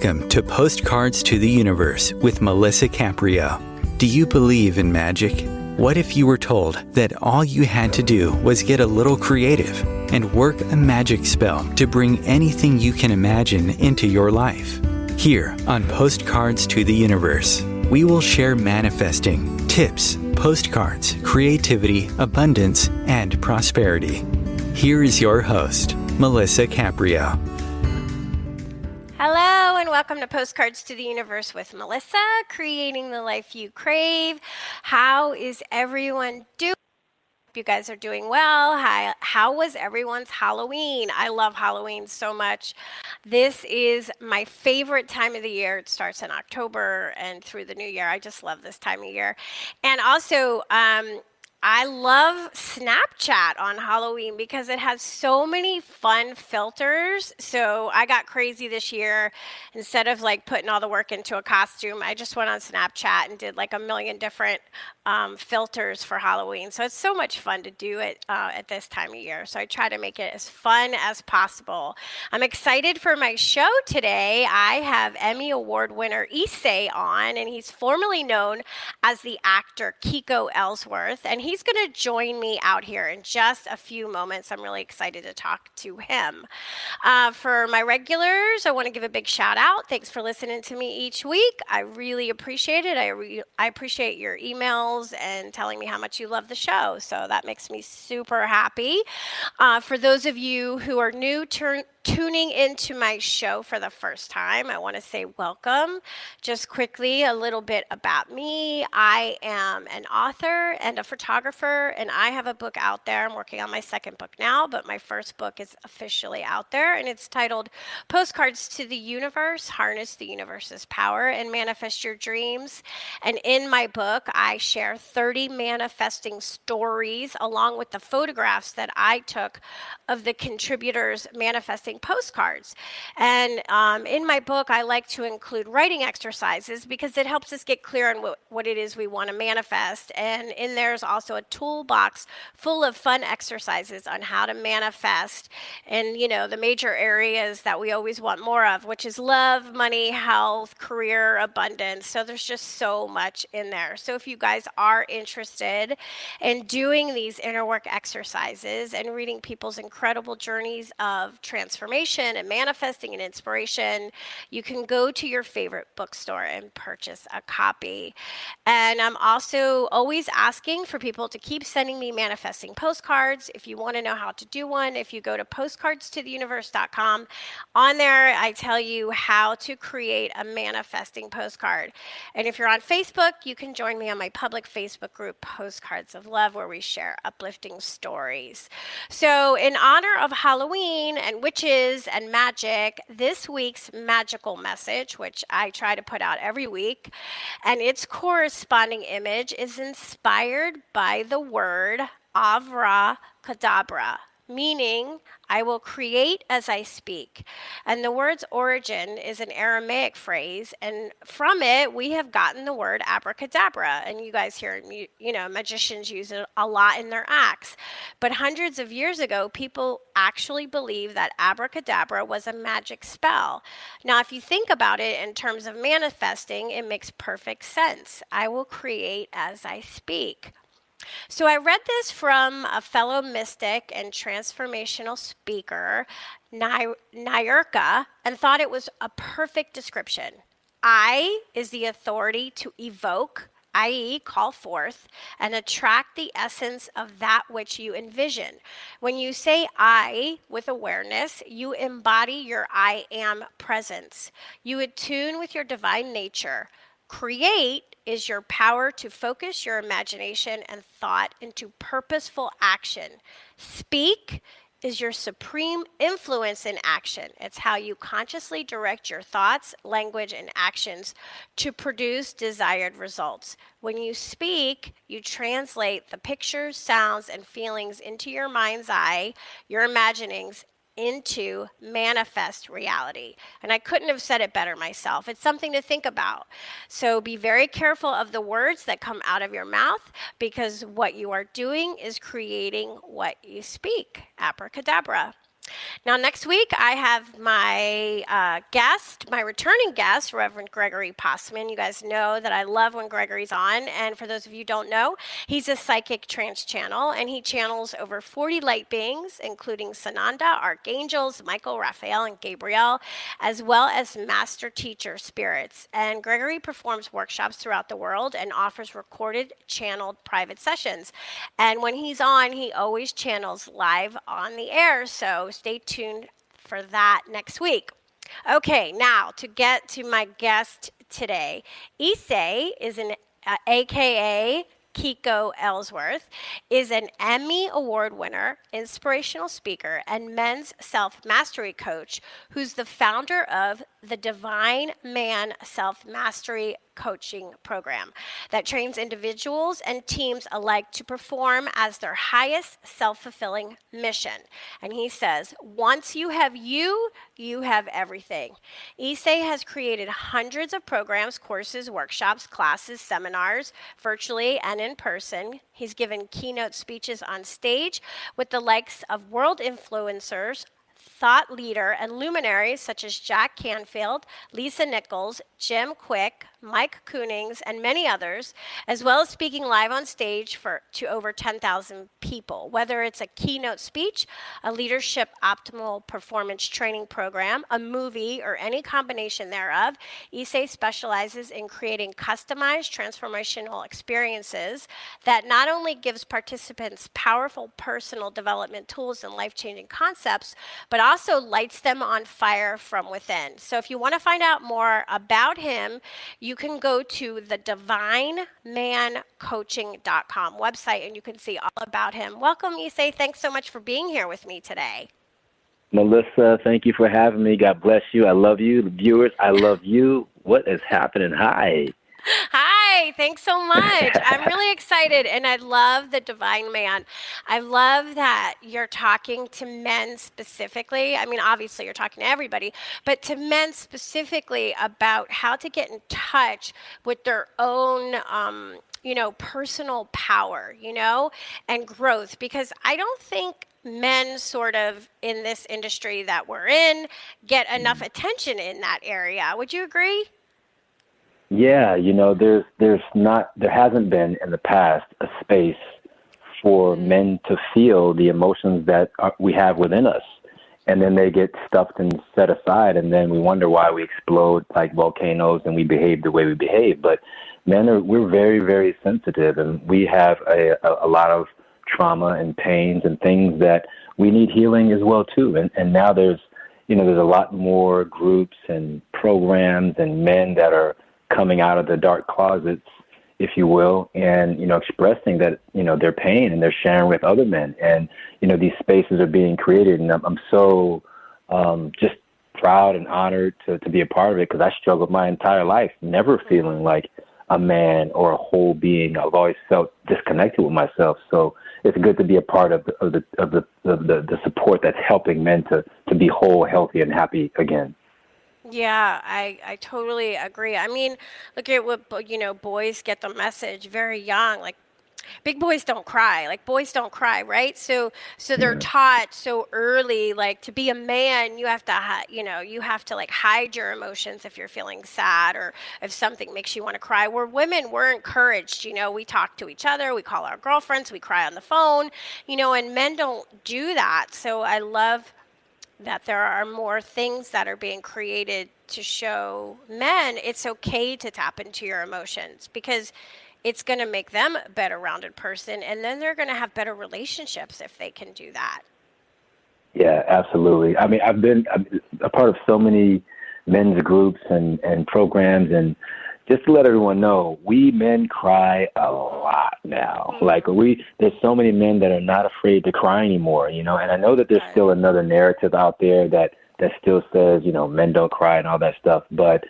Welcome to Postcards to the Universe with Melisa Caprio. Do you believe in magic? What if you were told that all you had to do was get a little creative and work a magic spell to bring anything you can imagine into your life? Here on Postcards to the Universe, we will share manifesting, tips, postcards, creativity, abundance, and prosperity. Here is your host, Melisa Caprio. Hello and welcome to Postcards to the Universe with Melisa, creating the life you crave. How is everyone doing? Hope you guys are doing well. How was everyone's Halloween? I love Halloween so much. This is my favorite time of the year. It starts in October and through the new year. I just love this time of year. And also, I love Snapchat on Halloween because it has so many fun filters. So I got crazy this year. Instead of like putting all the work into a costume, I just went on Snapchat and did like a million different filters for Halloween. So it's so much fun to do it at this time of year. So I try to make it as fun as possible. I'm excited for my show today. I have Emmy Award winner Issei on, and he's formerly known as the actor Kiko Ellsworth, and he's going to join me out here in just a few moments. I'm really excited to talk to him. For my regulars, I want to give a big shout out. Thanks for listening to me each week. I really appreciate it. I appreciate your emails and telling me how much you love the show. So that makes me super happy. For those of you who are new tuning into my show for the first time, I want to say welcome. Just quickly, a little bit about me. I am an author and a photographer, and I have a book out there. I'm working on my second book now, but my first book is officially out there, and it's titled Postcards to the Universe, Harness the Universe's Power and Manifest Your Dreams. And in my book, I share 30 manifesting stories along with the photographs that I took of the contributors manifesting postcards. And in my book, I like to include writing exercises because it helps us get clear on what it is we want to manifest. And in there's also a toolbox full of fun exercises on how to manifest in, the major areas that we always want more of, which is love, money, health, career, abundance. So there's just so much in there. So if you guys are interested in doing these inner work exercises and reading people's incredible journeys of transformation and manifesting and inspiration, you can go to your favorite bookstore and purchase a copy. And I'm also always asking for people to keep sending me manifesting postcards. If you want to know how to do one, if you go to postcardstotheuniverse.com, on there I tell you how to create a manifesting postcard. And if you're on Facebook, you can join me on my public Facebook group, Postcards of Love, where we share uplifting stories. So in honor of Halloween and witches and magic, this week's magical message, which I try to put out every week, and its corresponding image is inspired by the word abracadabra, meaning I will create as I speak. And the word's origin is an Aramaic phrase, and from it we have gotten the word abracadabra. And you guys hear, magicians use it a lot in their acts. But hundreds of years ago, people actually believed that abracadabra was a magic spell. Now, if you think about it in terms of manifesting, it makes perfect sense. I will create as I speak. So I read this from a fellow mystic and transformational speaker, Nyarka, and thought it was a perfect description. I is the authority to evoke, i.e. call forth, and attract the essence of that which you envision. When you say I with awareness, you embody your I am presence. You attune with your divine nature. Create is your power to focus your imagination and thought into purposeful action. Speak is your supreme influence in action. It's how you consciously direct your thoughts, language, and actions to produce desired results. When you speak, you translate the pictures, sounds, and feelings into your mind's eye, your imaginings, into manifest reality. And I couldn't have said it better myself. It's something to think about. So be very careful of the words that come out of your mouth, because what you are doing is creating what you speak. Abracadabra. Now, next week, I have my guest, my returning guest, Reverend Gregory Possiman. You guys know that I love when Gregory's on. And for those of you who don't know, he's a psychic trance channel, and he channels over 40 light beings, including Sananda, archangels, Michael, Raphael, and Gabriel, as well as master teacher spirits. And Gregory performs workshops throughout the world and offers recorded, channeled private sessions. And when he's on, he always channels live on the air. So stay tuned for that next week. Okay, now to get to my guest today. Issei is an AKA Kiko Ellsworth, is an Emmy Award winner, inspirational speaker, and men's self-mastery coach who's the founder of the Divine Man Self-Mastery Coaching Program that trains individuals and teams alike to perform as their highest self-fulfilling mission. And he says, once you have you, you have everything. Issei has created hundreds of programs, courses, workshops, classes, seminars, virtually and in person. He's given keynote speeches on stage with the likes of world influencers, thought leader, and luminaries such as Jack Canfield, Lisa Nichols, Jim Kwik, Mike Koenigs, and many others, as well as speaking live on stage to over 10,000 people. Whether it's a keynote speech, a leadership optimal performance training program, a movie, or any combination thereof, Issei specializes in creating customized transformational experiences that not only gives participants powerful personal development tools and life-changing concepts, but also lights them on fire from within. So if you want to find out more about him, you can go to the divinemancoaching.com website and you can see all about him. Welcome, Issei. Thanks so much for being here with me today. Melissa, thank you for having me. God bless you. I love you. The viewers, I love you. What is happening? Hi. Hi, thanks so much. I'm really excited, and I love the Divine Man. I love that you're talking to men specifically. I mean, obviously, you're talking to everybody, but to men specifically about how to get in touch with their own personal power, and growth. Because I don't think men sort of in this industry that we're in get enough attention in that area. Would you agree? Yeah, there hasn't been in the past a space for men to feel the emotions that we have within us. And then they get stuffed and set aside, and then we wonder why we explode like volcanoes and we behave the way we behave. But we're very, very sensitive, and we have a lot of trauma and pains and things that we need healing as well too. And now there's a lot more groups and programs and men that are coming out of the dark closets, if you will, and, expressing that, their pain, and they're sharing with other men. And, these spaces are being created, and I'm so just proud and honored to be a part of it, because I struggled my entire life, never feeling like a man or a whole being. I've always felt disconnected with myself. So it's good to be a part of the support that's helping men to be whole, healthy, and happy again. Yeah, I totally agree. I mean, look at what, boys get the message very young, like big boys don't cry, like boys don't cry, right? So they're taught so early, like to be a man, you have to, you have to like hide your emotions if you're feeling sad or if something makes you want to cry. Where women, we're encouraged, we talk to each other, we call our girlfriends, we cry on the phone, and men don't do that. So I love that there are more things that are being created to show men it's okay to tap into your emotions, because it's going to make them a better rounded person, and then they're going to have better relationships if they can do that. Yeah, absolutely. I mean, I've been a part of so many men's groups and programs, and just to let everyone know, we men cry a lot now. Like there's so many men that are not afraid to cry anymore, and I know that there's still another narrative out there that still says, men don't cry and all that stuff, but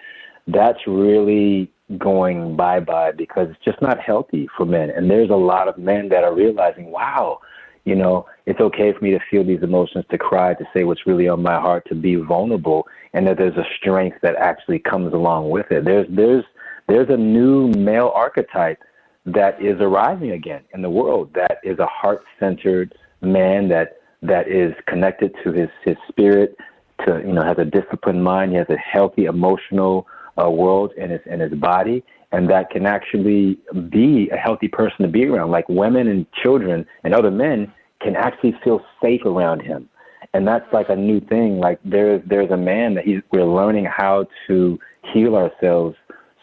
that's really going bye-bye, because it's just not healthy for men. And there's a lot of men that are realizing, wow, it's okay for me to feel these emotions, to cry, to say what's really on my heart, to be vulnerable, and that there's a strength that actually comes along with it. There's a new male archetype that is arising again in the world, that is a heart-centered man that that is connected to his spirit, to, has a disciplined mind. He has a healthy emotional world in his body, and that can actually be a healthy person to be around. Like women and children and other men can actually feel safe around him. And that's like a new thing. Like there's a man that we're learning how to heal ourselves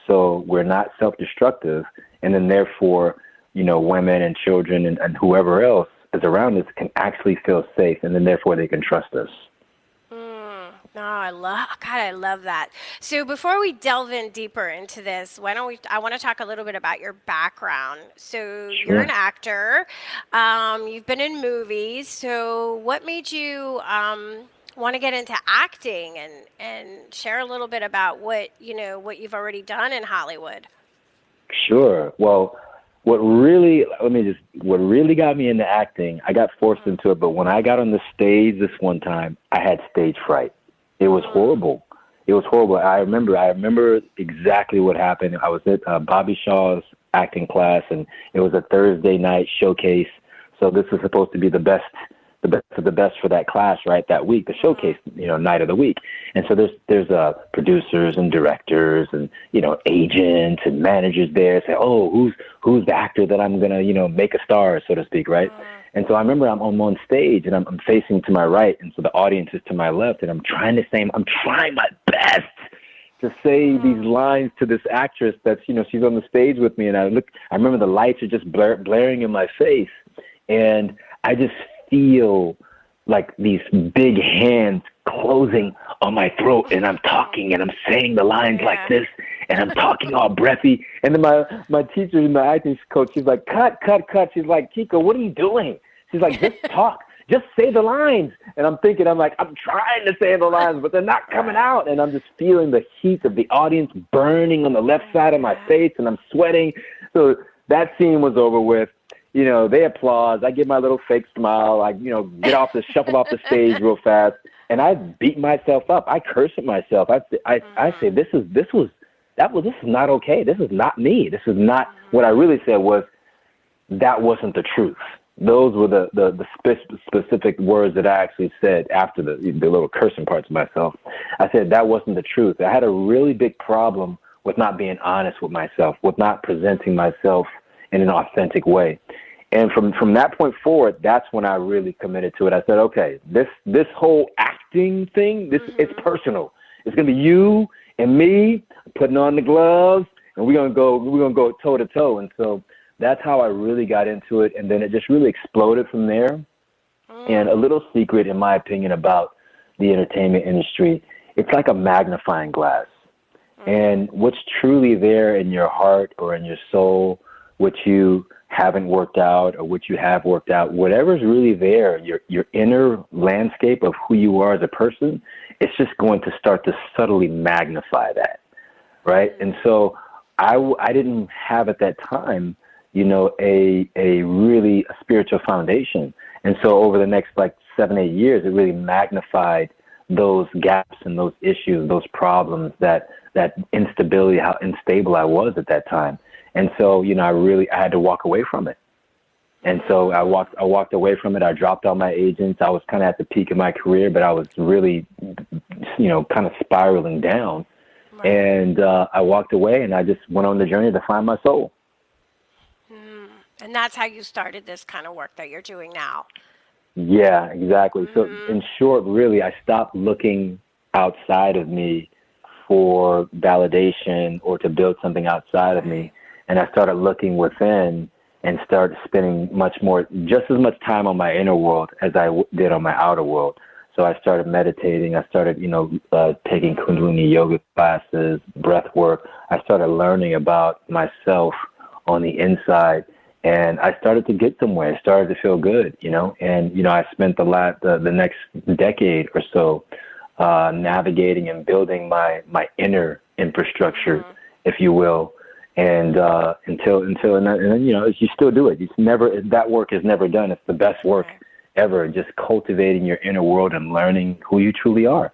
so we're not self-destructive. And then therefore, women and children and whoever else is around us can actually feel safe. And then therefore they can trust us. No, I love that. So before we delve in deeper into this, I want to talk a little bit about your background. So you're an actor, you've been in movies. So what made you want to get into acting and share a little bit about what you've already done in Hollywood? Sure. Well, what really got me into acting, I got forced into it, but when I got on the stage this one time, I had stage fright. It was horrible. I remember exactly what happened. I was at Bobby Shaw's acting class, and it was a Thursday night showcase. So this was supposed to be the best of the best for that class, right? That week, the showcase, night of the week. And so there's producers and directors and, agents and managers there say, oh, who's the actor that I'm going to, make a star, so to speak, right? And so I remember I'm on stage and I'm facing to my right. And so the audience is to my left, and I'm trying my best to say these lines to this actress that's, she's on the stage with me. And I remember the lights are just blaring in my face. And I just feel like these big hands closing on my throat, and I'm talking and I'm saying the lines like this, and I'm talking all breathy. And then my teacher, my acting coach, she's like, cut. She's like, Kiko, what are you doing? She's like, just talk, just say the lines. And I'm thinking, I'm trying to say the lines, but they're not coming out. And I'm just feeling the heat of the audience burning on the left side of my face, and I'm sweating. So that scene was over with. They applaud. I give my little fake smile. I, shuffle off the stage real fast, and I beat myself up. I curse at myself. I say, this is not okay. This is not me. This is not what I really said was, that wasn't the truth. Those were the specific words that I actually said after the little cursing parts of myself. I said that wasn't the truth. I had a really big problem with not being honest with myself, with not presenting myself in an authentic way. And from that point forward, that's when I really committed to it. I said, okay, this whole acting thing, it's personal. It's gonna be you and me putting on the gloves, and we're gonna go toe to toe. And so that's how I really got into it. And then it just really exploded from there. And a little secret, in my opinion, about the entertainment industry, it's like a magnifying glass. And what's truly there in your heart or in your soul, what you haven't worked out or what you have worked out, whatever's really there, your inner landscape of who you are as a person, it's just going to start to subtly magnify that, right? And so I didn't have at that time, a really spiritual foundation. And so over the next 7-8 years, it really magnified those gaps and those issues, those problems, that instability, how unstable I was at that time. And so, I had to walk away from it. And so I walked away from it. I dropped all my agents. I was kind of at the peak of my career, but I was really, kind of spiraling down. Right. And I walked away, and I just went on the journey to find my soul. And that's how you started this kind of work that you're doing now. Yeah, exactly. So in short, really, I stopped looking outside of me for validation or to build something outside of me. And I started looking within and started spending just as much time on my inner world as I did on my outer world. So I started meditating. I started, taking Kundalini yoga classes, breath work. I started learning about myself on the inside, and I started to get somewhere. I started to feel good, and, I spent the next decade or so navigating and building my inner infrastructure, if you will. And until and then, you still do it. That work is never done. It's the best work ever, just cultivating your inner world and learning who you truly are.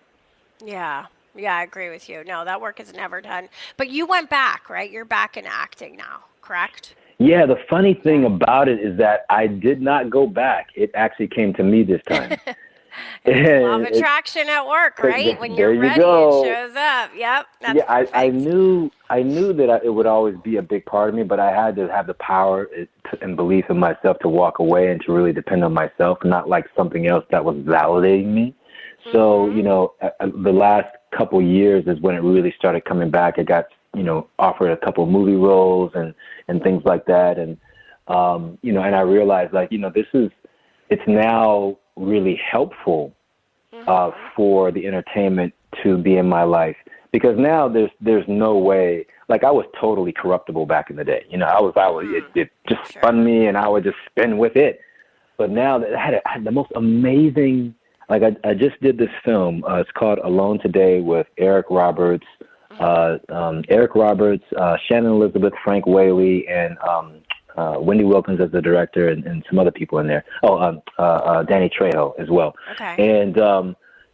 Yeah, I agree with you. No, that work is never done. But you went back, right? You're back in acting now, correct? Yeah, the funny thing about it is that I did not go back. It actually came to me this time. Law of attraction at work, right? When you're ready, it shows up. Yep, that's perfect. I knew that it would always be a big part of me, but I had to have the power and belief in myself to walk away and to really depend on myself, not like something else that was validating me. So, the last couple years is when it really started coming back. I got, offered a couple of movie roles and things like that. And, and I realized it's now really helpful for the entertainment to be in my life, because now there's no way, like I was totally corruptible back in the day. It just spun me and I would just spin with it. But now that I had the most amazing, like I just did this film. It's called Alone Today with Eric Roberts, Shannon Elizabeth, Frank Whaley, and Wendy Wilkins as the director, and some other people in there. Danny Trejo as well. Okay. And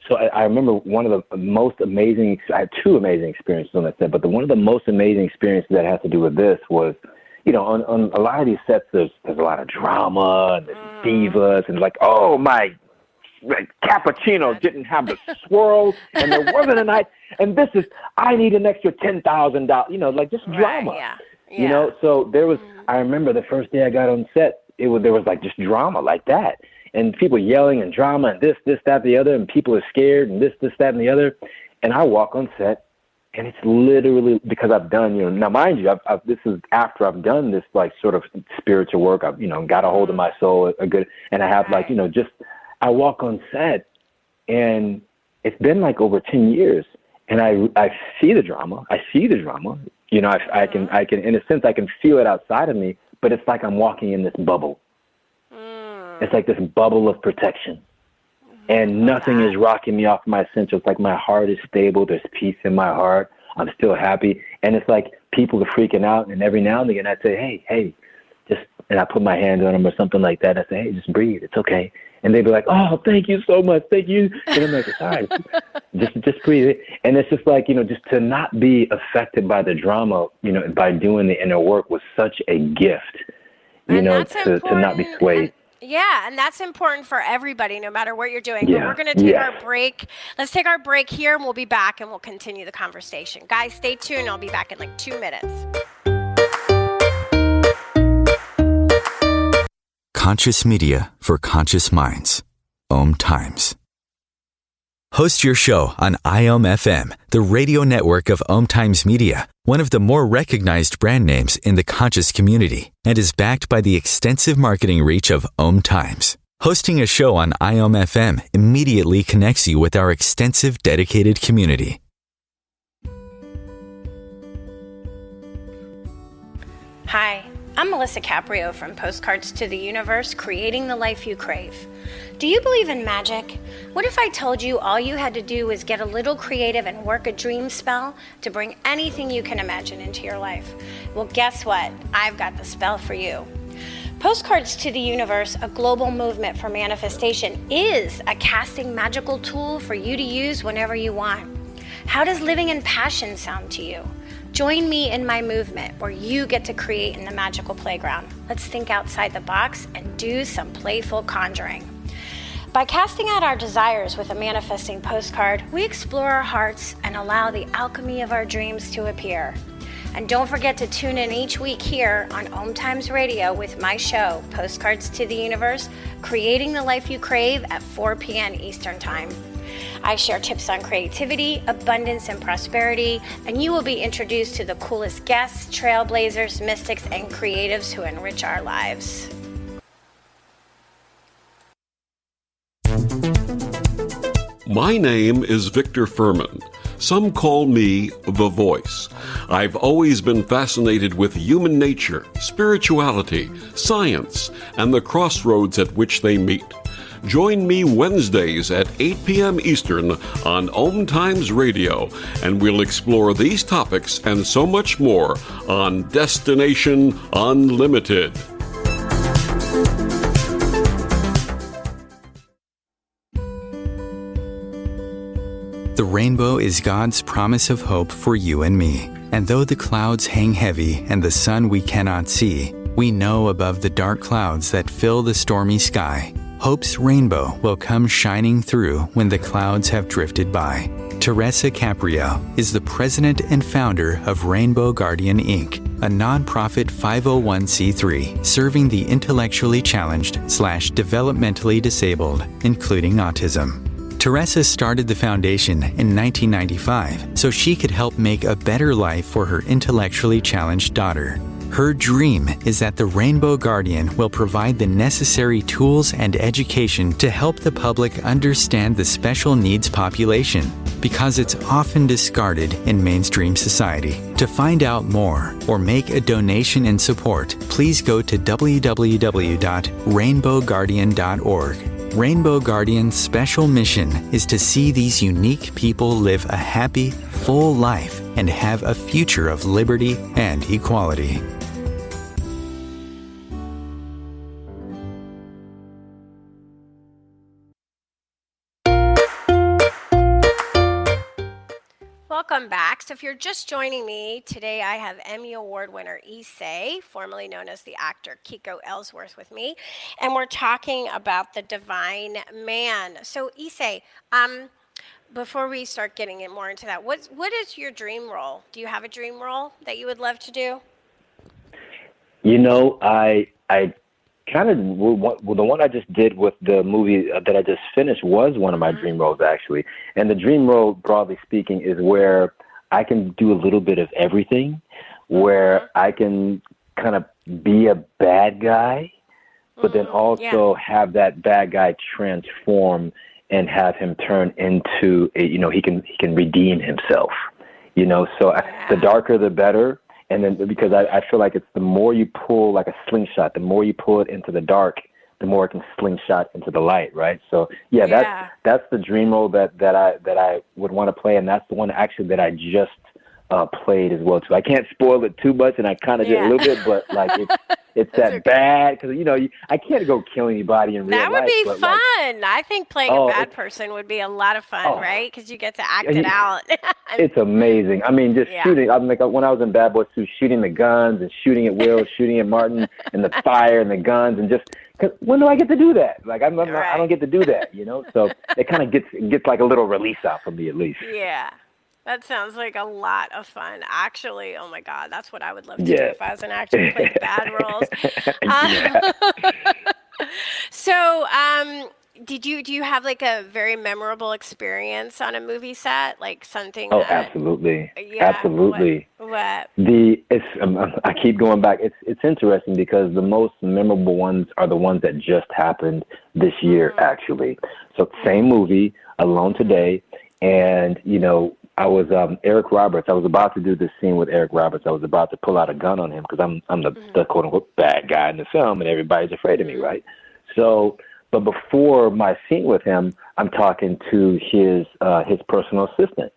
so I remember one of the most amazing, I had two amazing experiences on that set, but one of the most amazing experiences that has to do with this was, on a lot of these sets, there's a lot of drama and there's divas and like, oh my, cappuccino didn't have the swirl and there wasn't a night, and I need an extra $10,000, like just drama. Yeah. So there was, I remember the first day I got on set, there was like just drama like that. And people yelling and drama and this, that, the other, and people are scared and this, that, and the other. And I walk on set, and it's literally, because I've done, now mind you, this is after I've done this like sort of spiritual work. I've, got a hold of my soul and I have like, I walk on set, and it's been like over 10 years, and I see the drama. I can, in a sense, I can feel it outside of me, but it's like I'm walking in this bubble. It's like this bubble of protection, and nothing is rocking me off my center. It's like my heart is stable. There's peace in my heart. I'm still happy. And it's like people are freaking out, and every now and again I say, hey, and I put my hand on them or something like that. I say, hey, just breathe. It's okay. And they'd be like, oh, thank you so much. Thank you. And I'm like, sorry, just breathe. And it's just like, just to not be affected by the drama, by doing the inner work was such a gift, to not be swayed. Yeah, and that's important for everybody, no matter what you're doing. Yeah. But we're going to take our break. Let's take our break here, and we'll be back, and we'll continue the conversation. Guys, stay tuned. I'll be back in like 2 minutes. Conscious media for conscious minds. OMTimes. Host your show on IOM-FM, the radio network of OMTimes Media, one of the more recognized brand names in the conscious community, and is backed by the extensive marketing reach of OMTimes. Hosting a show on IOM-FM immediately connects you with our extensive dedicated community. Hi, I'm Melisa Caprio from Postcards to the Universe, creating the life you crave. Do you believe in magic? What if I told you all you had to do was get a little creative and work a dream spell to bring anything you can imagine into your life? Well, guess what? I've got the spell for you. Postcards to the Universe, a global movement for manifestation, is a casting magical tool for you to use whenever you want. How does living in passion sound to you? Join me in my movement where you get to create in the magical playground. Let's think outside the box and do some playful conjuring. By casting out our desires with a manifesting postcard, we explore our hearts and allow the alchemy of our dreams to appear. And don't forget to tune in each week here on OMTimes Radio with my show, Postcards to the Universe, creating the life you crave at 4 p.m. Eastern Time. I share tips on creativity, abundance, and prosperity, and you will be introduced to the coolest guests, trailblazers, mystics, and creatives who enrich our lives. My name is Victor Furman. Some call me The Voice. I've always been fascinated with human nature, spirituality, science, and the crossroads at which they meet. Join me Wednesdays at 8 p.m. Eastern on OMTimes Radio, and we'll explore these topics and so much more on Destination Unlimited. The rainbow is God's promise of hope for you and me. And though the clouds hang heavy and the sun we cannot see, We know above the dark clouds that fill the stormy sky, hope's rainbow will come shining through when the clouds have drifted by. Teresa Caprio is the president and founder of Rainbow Guardian Inc., a nonprofit 501c3 serving the intellectually challenged/developmentally disabled, including autism. Teresa started the foundation in 1995 so she could help make a better life for her intellectually challenged daughter. Her dream is that the Rainbow Guardian will provide the necessary tools and education to help the public understand the special needs population, because it's often discarded in mainstream society. To find out more or make a donation in support, please go to www.rainbowguardian.org. Rainbow Guardian's special mission is to see these unique people live a happy, full life and have a future of liberty and equality. Welcome back. So if you're just joining me, today I have Emmy Award winner Issei, formerly known as the actor Kiko Ellsworth, with me, and we're talking about the divine man. So Issei, before we start getting more into that, what is your dream role? Do you have a dream role that you would love to do? You know, I kind of, well, the one I just did with the movie that I just finished was one of my dream roles, actually. And the dream role, broadly speaking, is where I can do a little bit of everything, where I can kind of be a bad guy, but then also have that bad guy transform and have him turn into, he can redeem himself, so the darker, the better. And then because I feel like it's the more you pull like a slingshot, the more you pull it into the dark, the more it can slingshot into the light, right? So that's the dream role that I would want to play, and that's the one actually that I just played as well too. I can't spoil it too much, and I kind of did a little bit, but like it's that bad because I can't go kill anybody in real life. That would be fun. Like, I think playing a bad person would be a lot of fun, right? Because you get to act it out. It's amazing. I mean, just shooting. I'm like when I was in Bad Boys 2, shooting the guns and shooting at Will, shooting at Martin, and the fire and the guns, and just cause when do I get to do that? Like I don't get to do that, So it kind of gets like a little release out for me at least. Yeah. That sounds like a lot of fun. Actually, oh my God, that's what I would love to do if I was an actor who played bad roles. So, do you have like a very memorable experience on a movie set, like something? Oh, absolutely, absolutely. What? I keep going back. It's interesting because the most memorable ones are the ones that just happened this year, actually. So, same movie, Alone Today, and I was Eric Roberts. I was about to do this scene with Eric Roberts. I was about to pull out a gun on him because I'm the quote unquote bad guy in the film, and everybody's afraid of me, right? So, but before my scene with him, I'm talking to his personal assistant.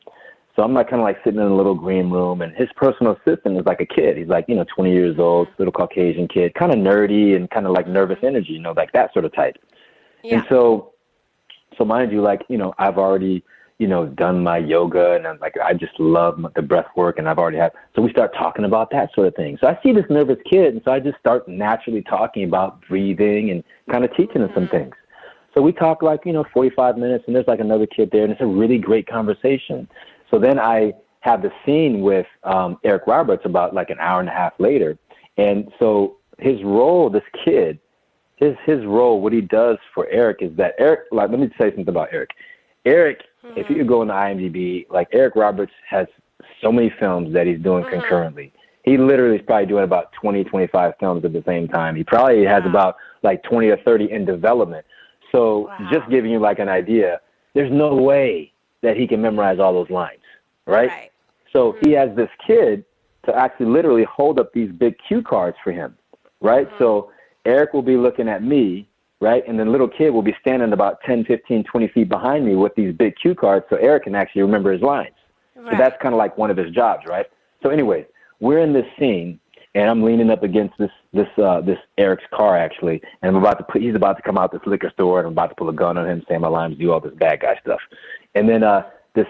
So I'm like kind of like sitting in a little green room, and his personal assistant is like a kid. He's like 20 years old, little Caucasian kid, kind of nerdy and kind of like nervous energy, like that sort of type. Yeah. And so mind you, like I've already done my yoga, and I'm like, I just love the breath work, and I've already had, so we start talking about that sort of thing. So I see this nervous kid, and so I just start naturally talking about breathing and kind of teaching him some things. So we talk like, 45 minutes, and there's like another kid there, and it's a really great conversation. So then I have the scene with Eric Roberts about like an hour and a half later. And so his role, this kid, his role, what he does for Eric is that Eric, like, let me say something about Eric. Eric, if you go into IMDb, like Eric Roberts has so many films that he's doing concurrently. He literally is probably doing about 20, 25 films at the same time. He probably has about like 20 or 30 in development. So just giving you like an idea, there's no way that he can memorize all those lines, right? So he has this kid to actually literally hold up these big cue cards for him, right? So Eric will be looking at me, right? And the little kid will be standing about 10, 15, 20 feet behind me with these big cue cards so Eric can actually remember his lines. So that's kind of like one of his jobs, right? So anyways, we're in this scene, and I'm leaning up against this Eric's car, actually, and he's about to come out this liquor store, and I'm about to pull a gun on him, say my lines, do all this bad guy stuff. And then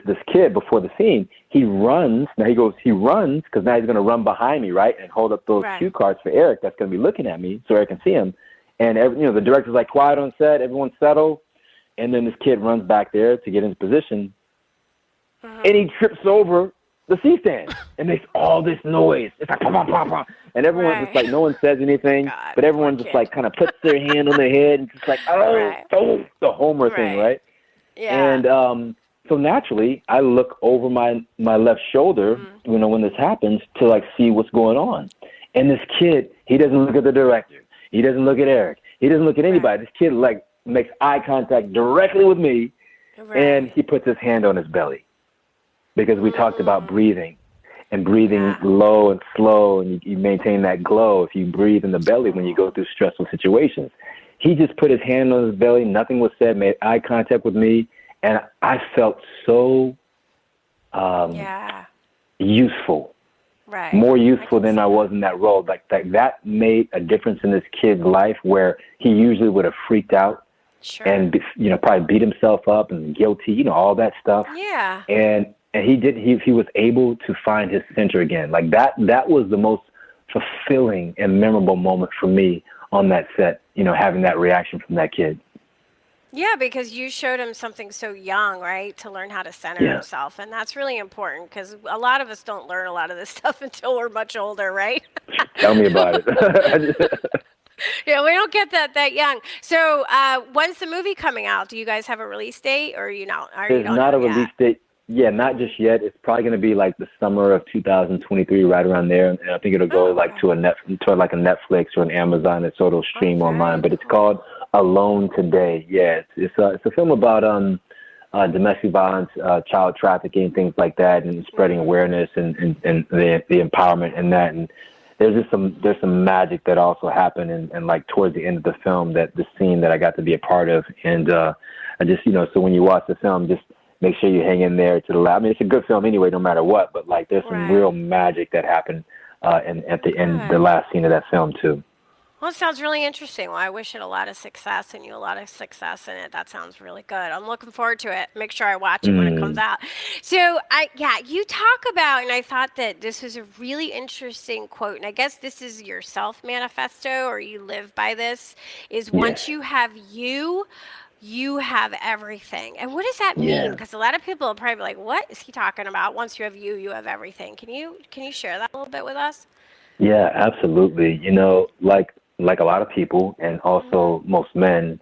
this kid before the scene, he runs. Now he runs because now he's going to run behind me, right, and hold up those cue cards for Eric that's going to be looking at me so Eric can see him. And the director's like, quiet on set, everyone settle. And then this kid runs back there to get into position, and he trips over the C-stand and makes all this noise. It's like, pom, pom, pom, pom. And everyone just like, no one says anything, but everyone just like kind of puts their hand on their head and just like, oh, the Homer thing, right? Yeah. And so naturally, I look over my left shoulder, when this happens, to like see what's going on. And this kid, he doesn't look at the director. He doesn't look at Eric. He doesn't look at anybody. This kid like makes eye contact directly with me, and he puts his hand on his belly. Because we talked about breathing and breathing low and slow, and you maintain that glow if you breathe in the belly when you go through stressful situations. He just put his hand on his belly. Nothing was said, made eye contact with me. And I felt so useful, more useful than I was in that role. Like that made a difference in this kid's life where he usually would have freaked out and, probably beat himself up and guilty, all that stuff. Yeah. And he was able to find his center again. Like that was the most fulfilling and memorable moment for me on that set, having that reaction from that kid. Yeah, because you showed him something so young, right, to learn how to center himself. And that's really important because a lot of us don't learn a lot of this stuff until we're much older, right? Tell me about it. Yeah, we don't get that young. So when's the movie coming out? Do you guys have a release date or There's not a release date. Yeah, not just yet. It's probably going to be like the summer of 2023, right around there. And I think it'll go to a Netflix or an Amazon, and so it'll stream online. But it's called Alone Today. Yeah, it's a film about domestic violence, child trafficking, things like that, and spreading awareness and the empowerment in that. And there's some magic that also happened and like towards the end of the film, that the scene that I got to be a part of. And I just so when you watch the film, just make sure you hang in there to the last. I mean, it's a good film anyway, no matter what. But like, there's some real magic that happened at the end, the last scene of that film too. Well, it sounds really interesting. Well, I wish it a lot of success and you a lot of success in it. That sounds really good. I'm looking forward to it. Make sure I watch it when it comes out. So, you talk about, and I thought that this was a really interesting quote, and I guess this is your self-manifesto, or you live by this, is once you have you have everything. And what does that mean? Because a lot of people will probably be like, what is he talking about? Once you have you have everything. Can you share that a little bit with us? Yeah, absolutely. Like a lot of people, and also most men,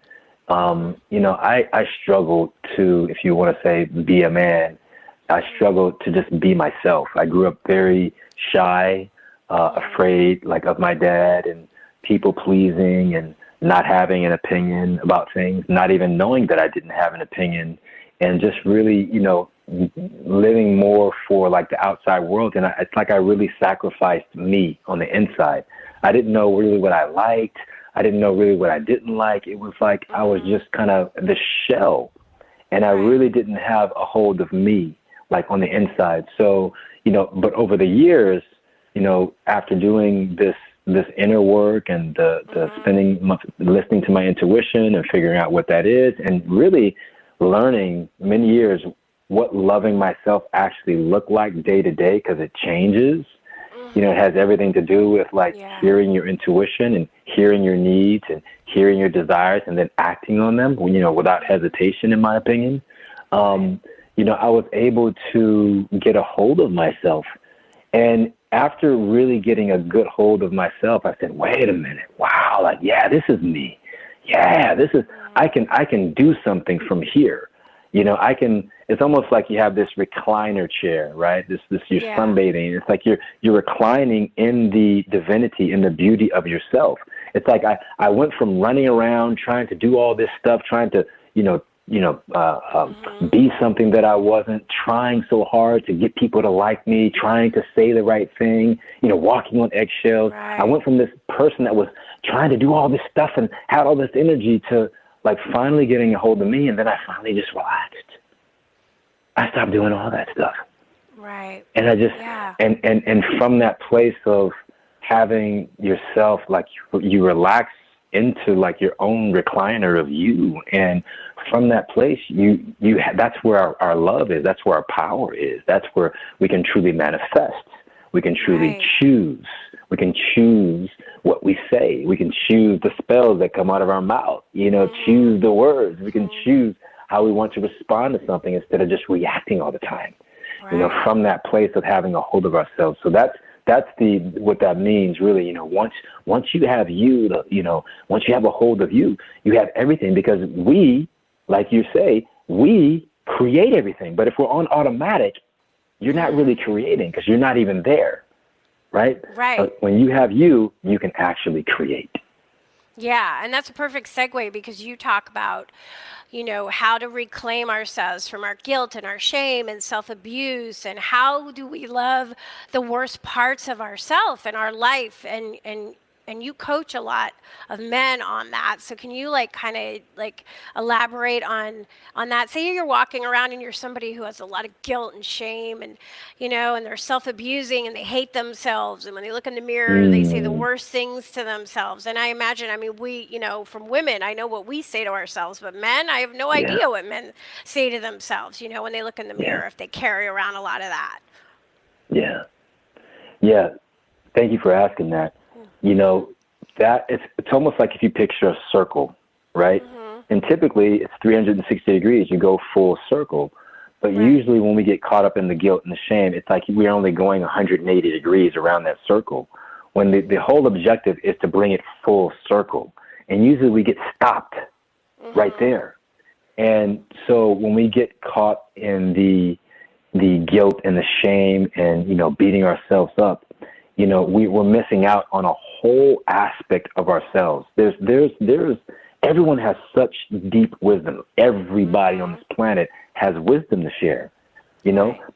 I struggled to, if you want to say, be a man. I struggled to just be myself. I grew up very shy, afraid, like, of my dad, and people pleasing, and not having an opinion about things, not even knowing that I didn't have an opinion, and just really, living more for like the outside world. And it's like I really sacrificed me on the inside. I didn't know really what I liked. I didn't know really what I didn't like. It was like I was just kind of the shell, and I really didn't have a hold of me, like on the inside. So, but over the years, after doing this inner work and the listening to my intuition and figuring out what that is, and really learning many years what loving myself actually looked like day to day, because it changes. It has everything to do with like hearing your intuition and hearing your needs and hearing your desires and then acting on them, without hesitation, in my opinion. I was able to get a hold of myself. And after really getting a good hold of myself, I said, wait a minute. Wow. Like, this is me. Yeah, I can do something from here. It's almost like you have this recliner chair, right? You're sunbathing. It's like you're reclining in the divinity, in the beauty of yourself. It's like I went from running around trying to do all this stuff, trying to, be something that I wasn't, trying so hard to get people to like me, trying to say the right thing, walking on eggshells. Right. I went from this person that was trying to do all this stuff and had all this energy to like finally getting a hold of me. And then I finally just relaxed. I stopped doing all that stuff. Right. And I just, and from that place of having yourself, like you relax into like your own recliner of you. And from that place, that's where our love is. That's where our power is. That's where we can truly manifest. We can truly choose. We can choose what we say. We can choose the spells that come out of our mouth, choose the words. We can choose how we want to respond to something instead of just reacting all the time, from that place of having a hold of ourselves. So that's what that means really. Once you have once you have a hold of you, you have everything, because we, like you say, we create everything. But if we're on automatic, you're not really creating, because you're not even there. Right. But when you have you can actually create. Yeah, and that's a perfect segue, because you talk about, how to reclaim ourselves from our guilt and our shame and self-abuse, and how do we love the worst parts of ourselves and our life, and you coach a lot of men on that. So can you kind of elaborate on that? Say you're walking around and you're somebody who has a lot of guilt and shame, and and they're self-abusing and they hate themselves, and when they look in the mirror they say the worst things to themselves. And I imagine, we, from women, I know what we say to ourselves, but men, I have no idea what men say to themselves, when they look in the mirror, if they carry around a lot of that. Yeah. Thank you for asking that. That it's almost like if you picture a circle, right? And typically it's 360 degrees. You go full circle. But usually when we get caught up in the guilt and the shame, it's like we're only going 180 degrees around that circle, when the whole objective is to bring it full circle. And usually we get stopped right there. And so when we get caught in the guilt and the shame and, beating ourselves up, we're missing out on a whole aspect of ourselves. Everyone has such deep wisdom. Everybody on this planet has wisdom to share,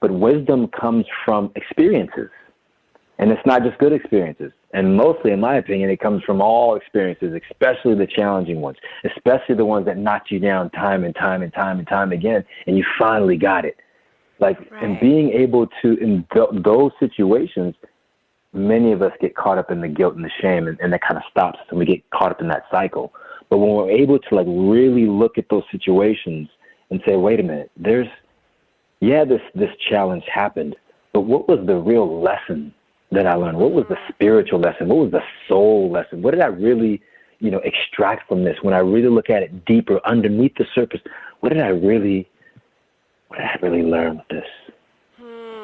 but wisdom comes from experiences, and it's not just good experiences. And mostly, in my opinion, it comes from all experiences, especially the challenging ones, especially the ones that knocked you down time and time and time and time again, and you finally got it. And being able to, in those situations, many of us get caught up in the guilt and the shame, and that kind of stops us, and we get caught up in that cycle. But when we're able to really look at those situations and say, wait a minute, this challenge happened, but what was the real lesson that I learned? What was the spiritual lesson? What was the soul lesson? What did I really, extract from this? When I really look at it deeper, underneath the surface, what did I really learn with this?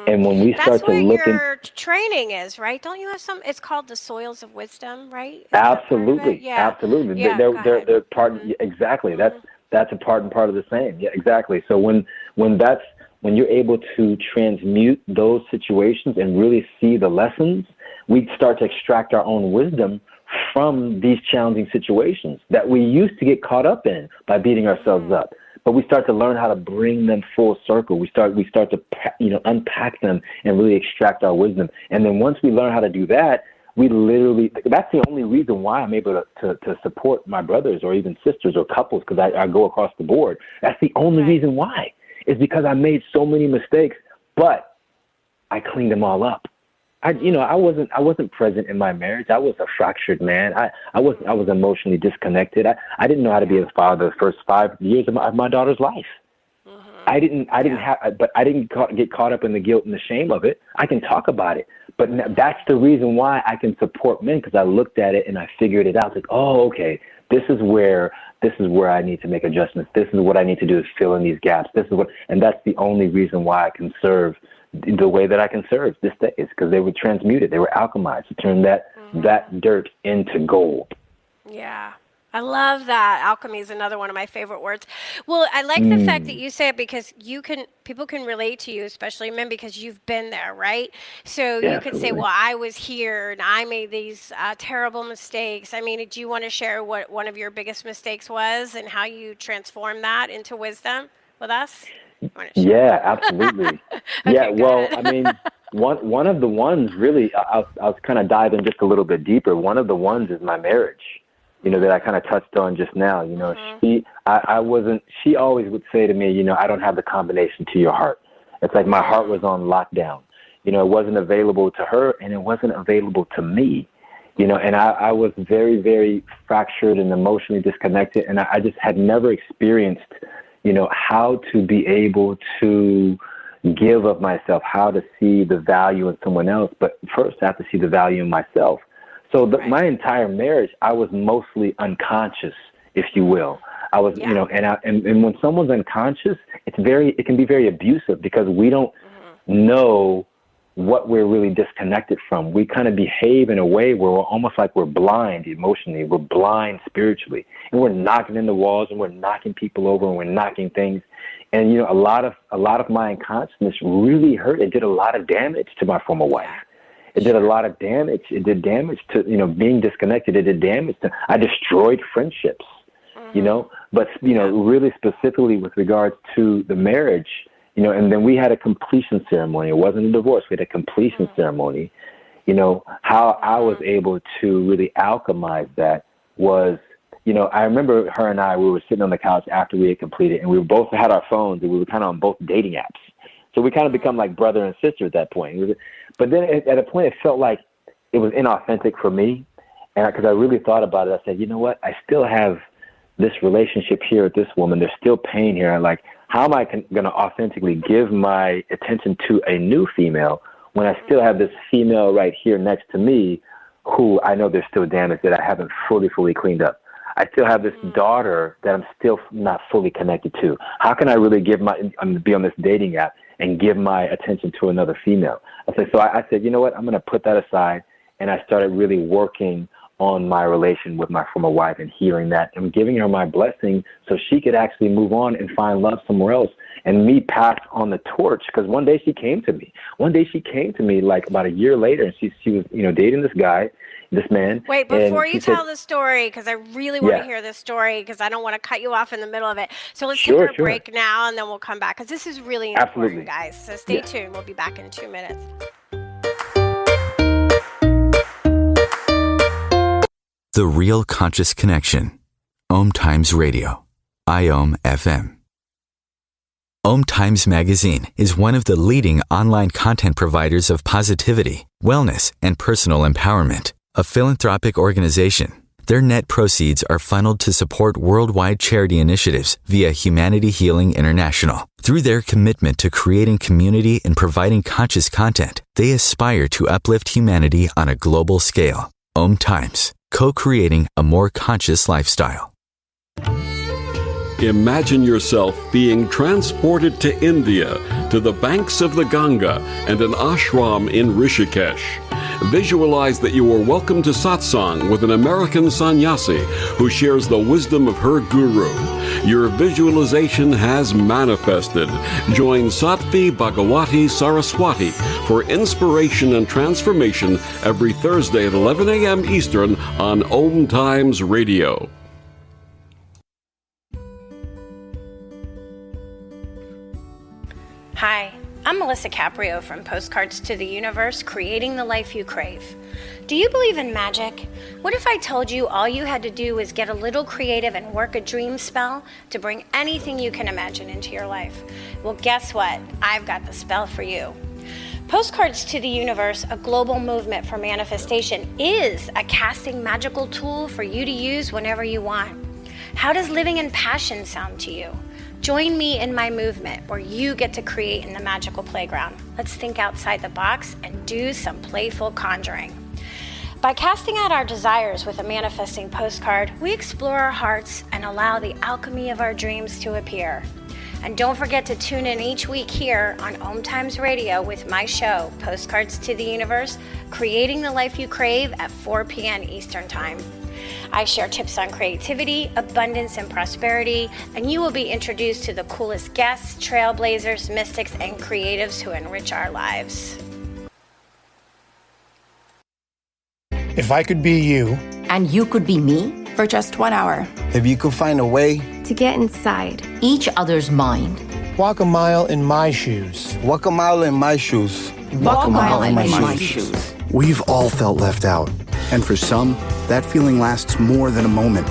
And when we start to look, that's what your training is, right? Don't you have some? It's called the Soils of Wisdom, right? Absolutely, absolutely. Yeah, they're part. Exactly. That's a part and part of the same. Yeah, exactly. So when you're able to transmute those situations and really see the lessons, we start to extract our own wisdom from these challenging situations that we used to get caught up in by beating ourselves up. But we start to learn how to bring them full circle. We start to unpack them and really extract our wisdom. And then once we learn how to do that, that's the only reason why I'm able to support my brothers or even sisters or couples, because I go across the board. That's the only reason why, is because I made so many mistakes, but I cleaned them all up. I wasn't present in my marriage. I was a fractured man. I was emotionally disconnected. I didn't know how to be a father the first 5 years of my daughter's life. I didn't get caught up in the guilt and the shame of it. I can talk about it, but that's the reason why I can support men, because I looked at it and I figured it out. Like, oh, okay, this is where I need to make adjustments. This is what I need to do, is fill in these gaps. And that's the only reason why I can serve the way that I can serve this day, is because they were transmuted. They were alchemized to turn that dirt into gold. Yeah. I love that. Alchemy is another one of my favorite words. Well, I like the fact that you say it, because people can relate to you, especially men, because you've been there, right? So you could say, well, I was here and I made these terrible mistakes. Do you want to share what one of your biggest mistakes was and how you transformed that into wisdom with us? Yeah, absolutely. Okay, well, one of the ones really, I'll kind of dive in just a little bit deeper. One of the ones is my marriage, that I kind of touched on just now. She always would say to me, I don't have the combination to your heart. It's like my heart was on lockdown. It wasn't available to her and it wasn't available to me. And I was very, very fractured and emotionally disconnected. And I just had never experienced, how to be able to give of myself, how to see the value in someone else. But first, I have to see the value in myself. So my entire marriage, I was mostly unconscious, if you will. I was, and when someone's unconscious, it can be very abusive because we don't know what we're really disconnected from. We kind of behave in a way where we're almost like we're blind emotionally, we're blind spiritually, and we're knocking in the walls and we're knocking people over and we're knocking things. And, a lot of my unconsciousness really hurt. It did a lot of damage to my former wife. It did a lot of damage. It did damage to, being disconnected. It did damage to, I destroyed friendships, but, really specifically with regards to the marriage, and then we had a completion ceremony. It wasn't a divorce. We had a completion ceremony. How I was able to really alchemize that was, I remember her and we were sitting on the couch after we had completed, and we both had our phones, and we were kind of on both dating apps. So we kind of become like brother and sister at that point. But then at a point, it felt like it was inauthentic for me. And because I really thought about it, I said, you know what? I still have this relationship here with this woman. There's still pain here. Like, how am I going to authentically give my attention to a new female when I still have this female right here next to me who I know there's still damage that I haven't fully cleaned up? I still have this daughter that I'm still not fully connected to. How can I really be on this dating app and give my attention to another female? I said, you know what? I'm going to put that aside. And I started really working on my relation with my former wife and healing that and giving her my blessing so she could actually move on and find love somewhere else and me pass on the torch. Because one day she came to me like about a year later, and she was, dating this man. Wait, before you tell the story, because I really want to hear this story, because I don't want to cut you off in the middle of it. So let's take a break now, and then we'll come back, because this is really important, guys. So stay tuned. We'll be back in 2 minutes. The Real Conscious Connection. OMTimes Radio. IOM FM. OMTimes Magazine is one of the leading online content providers of positivity, wellness, and personal empowerment. A philanthropic organization, their net proceeds are funneled to support worldwide charity initiatives via Humanity Healing International. Through their commitment to creating community and providing conscious content, they aspire to uplift humanity on a global scale. OMTimes, co-creating a more conscious lifestyle. Imagine yourself being transported to India, to the banks of the Ganga and an ashram in Rishikesh. Visualize that you are welcome to satsang with an American sannyasi who shares the wisdom of her guru. Your visualization has manifested. Join Sattvi Bhagawati Saraswati for inspiration and transformation every Thursday at 11 a.m. Eastern on OMTimes Radio. Hi, I'm Melisa Caprio from Postcards to the Universe, creating the life you crave. Do you believe in magic? What if I told you all you had to do was get a little creative and work a dream spell to bring anything you can imagine into your life? Well, guess what? I've got the spell for you. Postcards to the Universe, a global movement for manifestation, is a casting magical tool for you to use whenever you want. How does living in passion sound to you? Join me in my movement where you get to create in the magical playground. Let's think outside the box and do some playful conjuring. By casting out our desires with a manifesting postcard, we explore our hearts and allow the alchemy of our dreams to appear. And don't forget to tune in each week here on OMTimes Radio with my show, Postcards to the Universe, creating the life you crave at 4 p.m. Eastern Time. I share tips on creativity, abundance, and prosperity, and you will be introduced to the coolest guests, trailblazers, mystics, and creatives who enrich our lives. If I could be you, and you could be me, for just 1 hour. If you could find a way to get inside each other's mind. Walk a mile in my shoes. Walk a mile in my shoes. Walk a mile in my shoes. We've all felt left out. And for some, that feeling lasts more than a moment.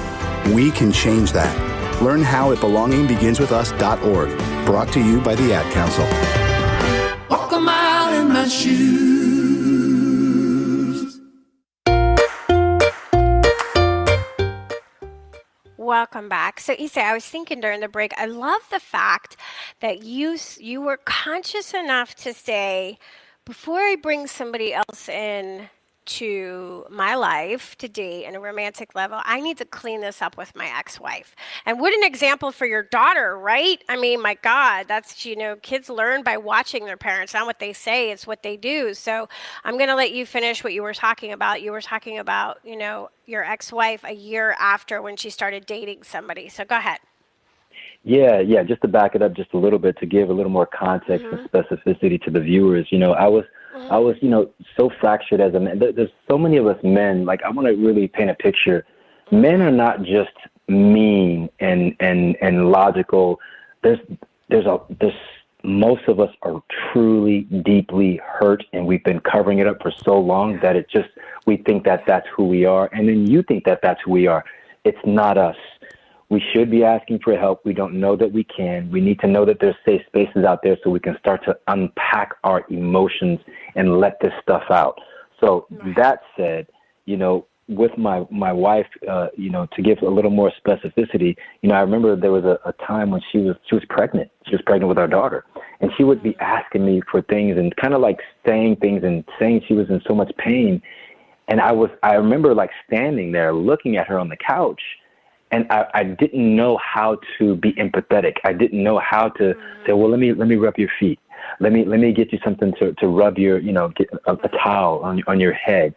We can change that. Learn how at belongingbeginswithus.org. Brought to you by the Ad Council. Walk a mile in my shoes. welcome back. So Issa, I was thinking during the break, I love the fact that you were conscious enough to say, before I bring somebody else in to my life to date in a romantic level, I need to clean this up with my ex-wife. And what an example for your daughter, right? I mean, my God, that's, kids learn by watching their parents, not what they say, it's what they do. So I'm going to let you finish what you were talking about. You were talking about, your ex-wife a year after when she started dating somebody. So go ahead. Yeah. Just to back it up just a little bit, to give a little more context and specificity to the viewers. I was, so fractured as a man. There's so many of us men. Like, I want to really paint a picture. Men are not just mean and logical. There's most of us are truly deeply hurt, and we've been covering it up for so long that we think that that's who we are, and then you think that that's who we are. It's not us. We should be asking for help. We don't know that we can. We need to know that there's safe spaces out there so we can start to unpack our emotions and let this stuff out. So that said, with my wife, to give a little more specificity, I remember there was a time when she was pregnant. She was pregnant with our daughter, and she would be asking me for things and kind of like saying things and saying she was in so much pain. And I remember like standing there looking at her on the couch. And I didn't know how to be empathetic. I didn't know how to say, well, let me rub your feet. Let me get you something to rub your, get a towel on your head.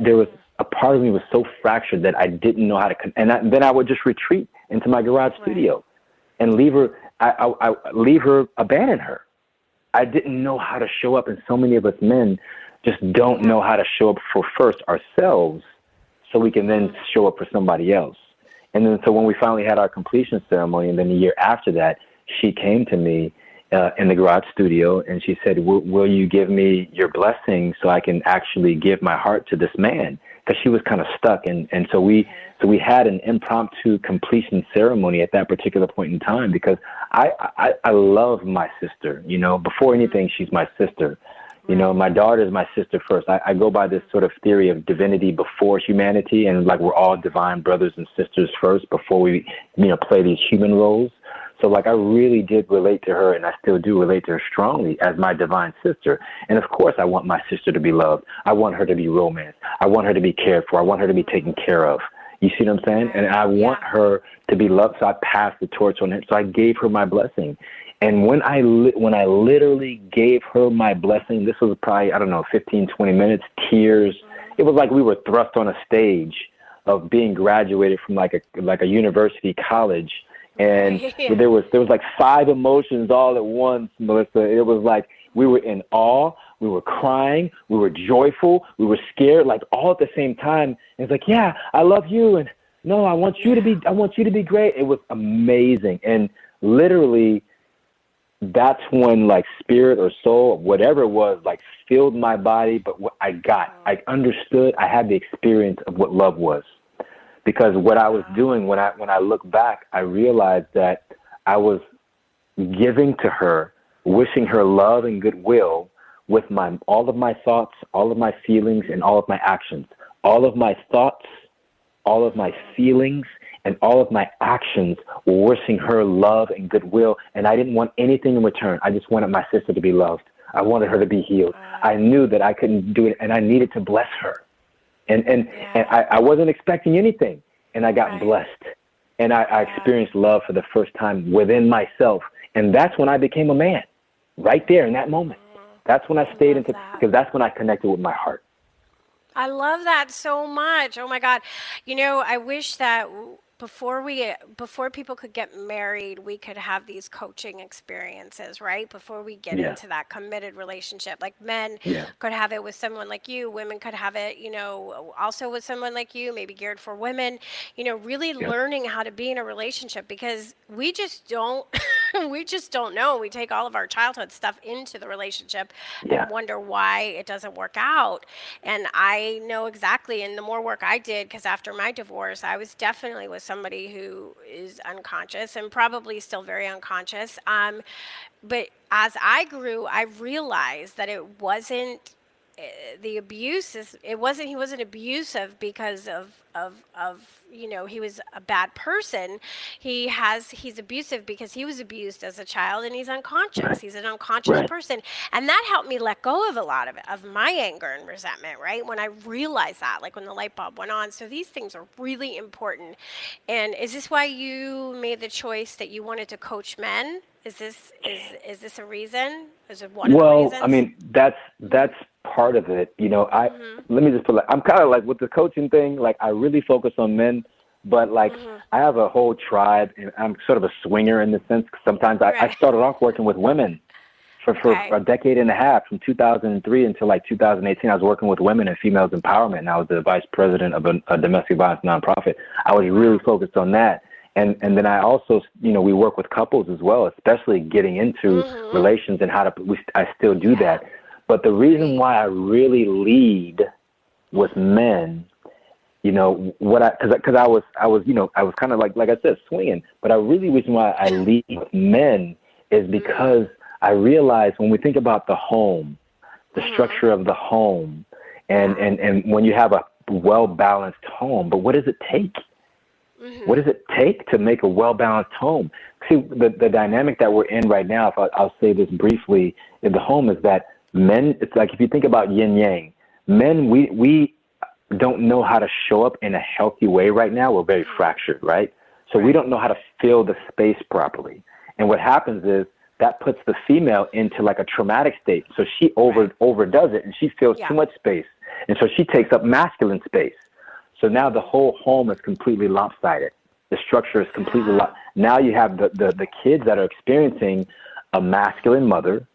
There was a part of me was so fractured that I didn't know how to, then I would just retreat into my garage studio and leave her. I leave her, abandon her. I didn't know how to show up, and so many of us men just don't know how to show up for first ourselves, so we can then show up for somebody else. And then so when we finally had our completion ceremony, and then a year after that, she came to me in the garage studio, and she said, will you give me your blessing so I can actually give my heart to this man? Because she was kind of stuck. And so we had an impromptu completion ceremony at that particular point in time, because I love my sister. Before anything, she's my sister. My daughter is my sister first. I go by this sort of theory of divinity before humanity, and like we're all divine brothers and sisters first before we, play these human roles. So like I really did relate to her, and I still do relate to her strongly as my divine sister. And of course, I want my sister to be loved. I want her to be romanced. I want her to be cared for. I want her to be taken care of. You see what I'm saying? And I want her to be loved, so I passed the torch on her. So I gave her my blessing. And when I literally gave her my blessing, this was probably, 15, 20 minutes, tears. It was like we were thrust on a stage of being graduated from like a university college. And there was like 5 emotions all at once, Melissa. It was like we were in awe, we were crying, we were joyful, we were scared, like all at the same time. And it's like, yeah, I love you, and no, I want you to be great. It was amazing. And literally, that's when like spirit or soul, whatever it was, like filled my body. But what I understood, I had the experience of what love was. Because what I was doing when I look back, I realized that I was giving to her, wishing her love and goodwill with all of my thoughts, all of my feelings, and all of my actions. All of my thoughts, all of my feelings, and all of my actions were wishing her love and goodwill, and I didn't want anything in return. I just wanted my sister to be loved. I wanted her to be healed. I knew that I couldn't do it, and I needed to bless her. And I wasn't expecting anything, and I got blessed. And I experienced love for the first time within myself, and that's when I became a man, right there in that moment. That's when I stayed because that's when I connected with my heart. I love that so much. Oh my God. I wish that before people could get married, we could have these coaching experiences, right? Before we get into that committed relationship. Like men could have it with someone like you, women could have it, also with someone like you, maybe geared for women, really learning how to be in a relationship, because we just don't know. We take all of our childhood stuff into the relationship and wonder why it doesn't work out. And I know exactly, and the more work I did, because after my divorce, I was definitely with somebody who is unconscious and probably still very unconscious. But as I grew, I realized that it wasn't the abuse is, he wasn't abusive because of he was a bad person. He's abusive because he was abused as a child, and he's unconscious. Right. He's an unconscious Right. person, and that helped me let go of a lot of my anger and resentment, right? When I realized that, like when the light bulb went on. So these things are really important. And is this why you made the choice that you wanted to coach men? Is this a reason? Is it one of the reasons? I mean, that's part of it. Let me just put I'm kind of like with the coaching thing, like I really focus on men, but like I have a whole tribe, and I'm sort of a swinger in the sense. Sometimes I started off working with women for a decade and a half, from 2003 until like 2018. I was working with women and females empowerment, and I was the vice president of a domestic violence nonprofit. I was really focused on that. And then I also, we work with couples as well, especially getting into relations and I still do that. But the reason why I really lead with men, because I was kind of like I said, swinging. But reason why I lead with men is because I realize when we think about the home, the structure of the home, and when you have a well-balanced home, but what does it take? What does it take to make a well-balanced home? See, the dynamic that we're in right now, if I'll say this briefly, in the home is that men, it's like if you think about yin-yang, men, we don't know how to show up in a healthy way right now. We're very fractured, right? So we don't know how to fill the space properly. And what happens is that puts the female into like a traumatic state. So she overdoes it, and she fills too much space. And so she takes up masculine space. So now the whole home is completely lopsided. The structure is completely now you have the kids that are experiencing a masculine mother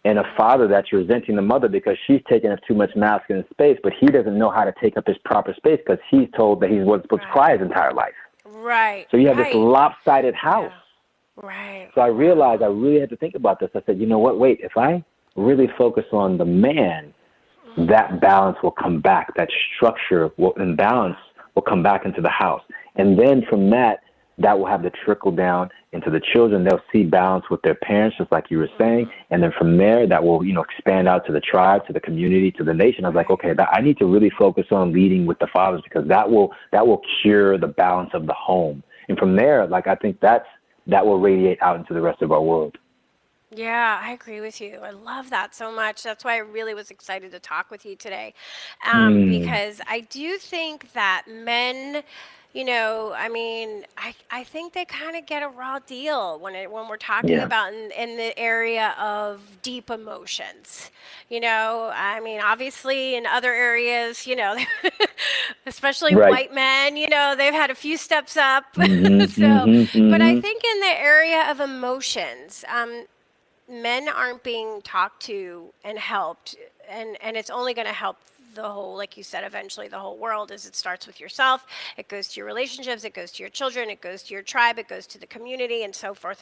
and a father that's resenting the mother because she's taking up too much masculine space, but he doesn't know how to take up his proper space because he's told that he wasn't supposed to cry his entire life. Right. So you have this lopsided house. Yeah. Right. So I realized I really had to think about this. I said, you know what? Wait, if I really focus on the man, that balance will come back. That structure and balance will come back into the house. And then from that will have the trickle down into the children. They'll see balance with their parents, just like you were saying. And then from there, that will, expand out to the tribe, to the community, to the nation. I was like, okay, I need to really focus on leading with the fathers because that will cure the balance of the home. And from there, like, I think that will radiate out into the rest of our world. Yeah, I agree with you. I love that so much. That's why I really was excited to talk with you today. Because I do think that men, I think they kind of get a raw deal when we're talking about in the area of deep emotions. Obviously in other areas, especially white men, they've had a few steps up. But I think in the area of emotions, men aren't being talked to and helped, and it's only going to help the whole, like you said, eventually the whole world. As it starts with yourself, it goes to your relationships, it goes to your children, it goes to your tribe, it goes to the community, and so forth,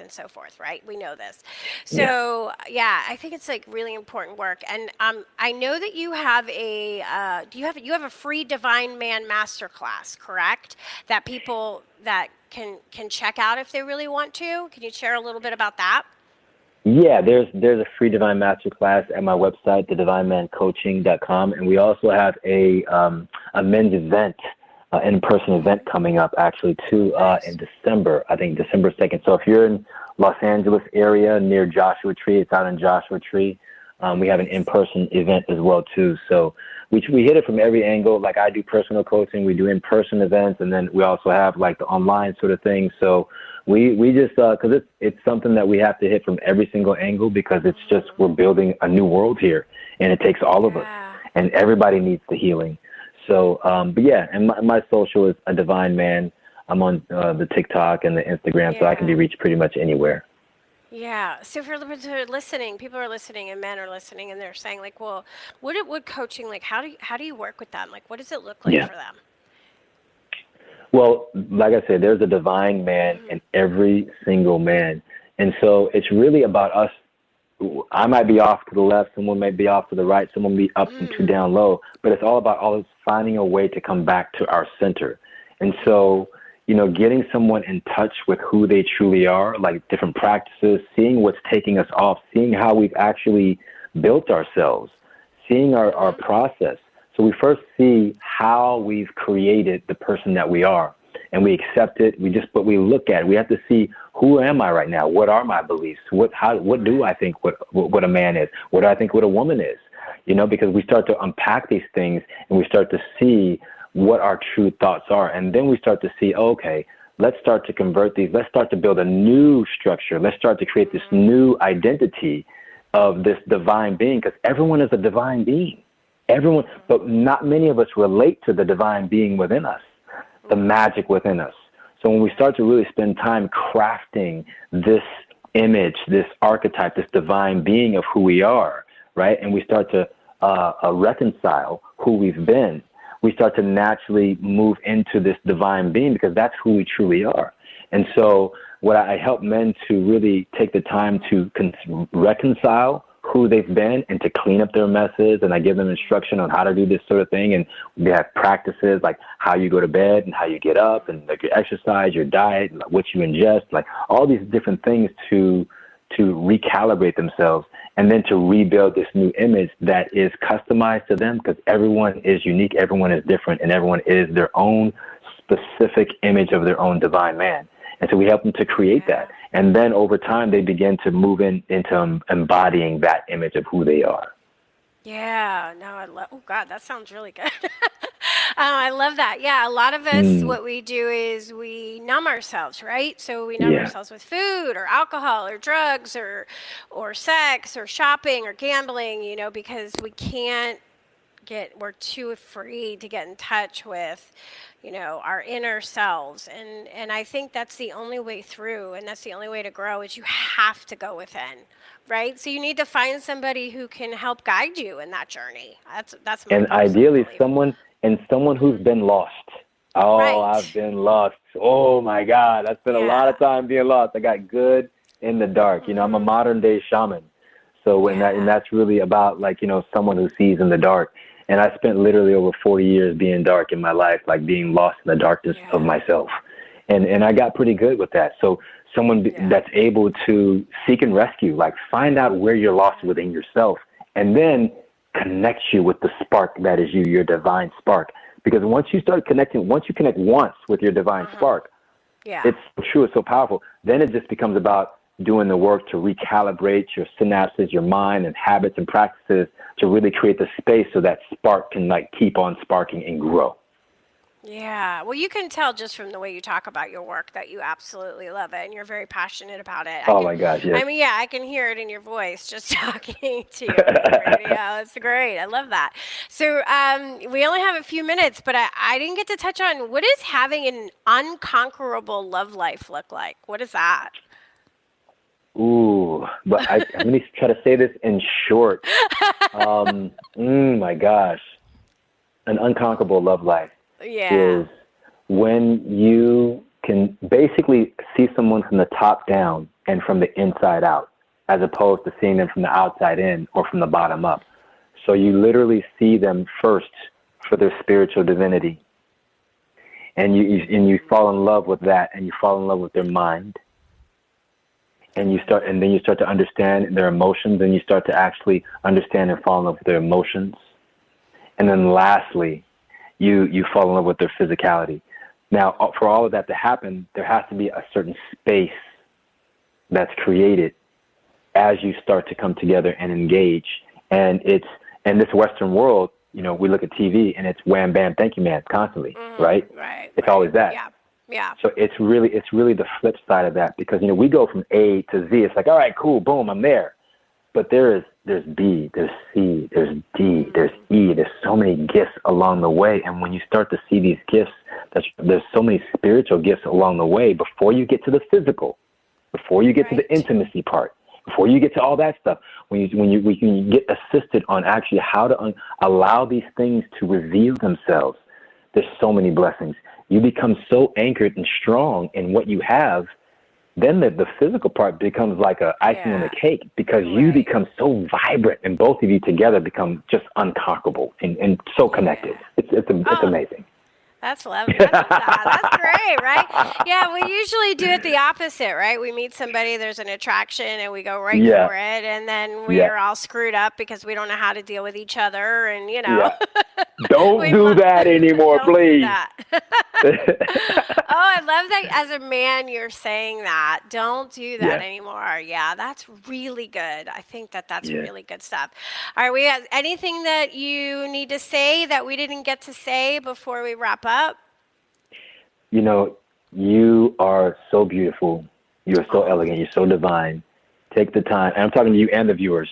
right? We know this. So I think it's like really important work. And I know that you have you have a free Divine Man Masterclass, correct? That people that can check out if they really want to. Can you share a little bit about that? Yeah, there's a free Divine Masterclass at my website, thedivinemancoaching.com, and we also have a men's event, in-person event coming up actually too in December. I think December 2nd. So if you're in Los Angeles area near Joshua Tree, it's out in Joshua Tree. We have an in-person event as well too. So we hit it from every angle. Like I do personal coaching, we do in-person events, and then we also have like the online sort of thing. So we just because it's something that we have to hit from every single angle because it's just we're building a new world here, and it takes all of us, and everybody needs the healing. So, but yeah, and my social is a Divine Man. I'm on the TikTok and the Instagram, so I can be reached pretty much anywhere. Yeah. So if you're listening, people are listening, and men are listening, and they're saying like, well, what coaching, like, how do you work with them? Like, what does it look like for them? Well, like I said, there's a divine man in every single man. And so it's really about us. I might be off to the left, someone might be off to the right, someone be up and two down low, but it's all about always finding a way to come back to our center. And so, getting someone in touch with who they truly are, like different practices, seeing what's taking us off, seeing how we've actually built ourselves, seeing our process. So we first see how we've created the person that we are, and we accept it. But we look at it. We have to see, who am I right now? What are my beliefs? What do I think what a man is? What do I think what a woman is? Because we start to unpack these things, and we start to see what our true thoughts are. And then we start to see, okay, let's start to convert these. Let's start to build a new structure. Let's start to create this new identity of this divine being, because everyone is a divine being. Everyone, but not many of us relate to the divine being within us, the magic within us. So when we start to really spend time crafting this image, this archetype, this divine being of who we are, right? And we start to reconcile who we've been, we start to naturally move into this divine being, because that's who we truly are. And so what I help men to really take the time to reconcile who they've been and to clean up their messes. And I give them instruction on how to do this sort of thing. And we have practices like how you go to bed and how you get up, and like your exercise, your diet, what you ingest, like all these different things to recalibrate themselves, and then to rebuild this new image that is customized to them, because everyone is unique, everyone is different, and everyone is their own specific image of their own divine man. And so we help them to create that. And then over time, they begin to move into embodying that image of who they are. Yeah, no, oh God, that sounds really good. I love that. Yeah, a lot of us, what we do is we numb ourselves, right? So we numb ourselves with food or alcohol or drugs or sex or shopping or gambling, because we can't we're too afraid to get in touch with, our inner selves. And I think that's the only way through, and that's the only way to grow, is you have to go within, right? So you need to find somebody who can help guide you in that journey. That's my and ideally someone who's been lost. Oh, right. I've been lost. Oh my God, I spent a lot of time being lost. I got good in the dark. I'm a modern day shaman. So and that's really about someone who sees in the dark. And I spent literally over 40 years being dark in my life, like being lost in the darkness of myself. And I got pretty good with that. So someone that's able to seek and rescue, like find out where you're lost within yourself, and then connect you with the spark that is you, your divine spark. Because once you connect once with your divine spark, it's true, it's so powerful. Then it just becomes about doing the work to recalibrate your synapses, your mind, and habits and practices to really create the space so that spark can keep on sparking and grow. Yeah, well, you can tell just from the way you talk about your work that you absolutely love it and you're very passionate about it. My gosh, yes. I mean, I can hear it in your voice just talking to you on the radio. It's great. I love that. So we only have a few minutes, but I didn't get to touch on, what does having an unconquerable love life look like? What is that? Ooh, but let me try to say this in short. My gosh. An unconquerable love life is when you can basically see someone from the top down and from the inside out, as opposed to seeing them from the outside in or from the bottom up. So you literally see them first for their spiritual divinity. And you fall in love with that, and you fall in love with their mind. And then you start to understand their emotions, and you start to actually understand and fall in love with their emotions. And then lastly, you fall in love with their physicality. Now, for all of that to happen, there has to be a certain space that's created as you start to come together and engage. And it's in this Western world, we look at TV and it's wham, bam, thank you, man, constantly, right? Right. It's always that. Yeah. So it's really the flip side of that, because we go from A to Z. It's like, all right, cool, boom, I'm there. But there's B, there's C, there's D, there's E. There's so many gifts along the way, and when you start to see these gifts, there's so many spiritual gifts along the way before you get to the physical, before you get to the intimacy part, before you get to all that stuff. When you get assisted on actually how to allow these things to reveal themselves, there's so many blessings. You become so anchored and strong in what you have, then the physical part becomes like a icing on the cake, because you become so vibrant, and both of you together become just unconquerable and so connected. It's amazing. That's lovely. I love that. That's great, right? Yeah, we usually do it the opposite, right? We meet somebody, there's an attraction, and we go right Yeah. for it, and then Yeah. we're all screwed up because we don't know how to deal with each other, and Yeah. Don't do that anymore, Don't do please. that. Oh, I love that as a man you're saying that. Don't do that Yeah. anymore. Yeah, that's really good. I think that's Yeah. really good stuff. All right, we have anything that you need to say that we didn't get to say before we wrap up? You know, you are so beautiful. You're so elegant. You're so divine. Take the time. And I'm talking to you and the viewers.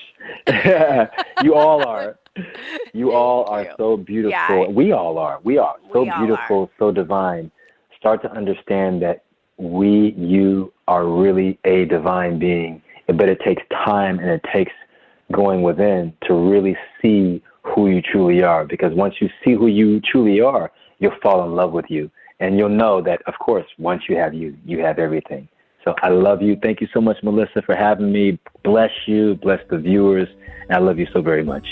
You all are. You all are so beautiful. Yeah. We all are. We are so We all beautiful, so divine. Start to understand that you are really a divine being. But it takes time and it takes going within to really see who you truly are. Because once you see who you truly are, you'll fall in love with you. And you'll know that, of course, once you have you have everything. So I love you. Thank you so much, Melisa, for having me. Bless you. Bless the viewers. And I love you so very much.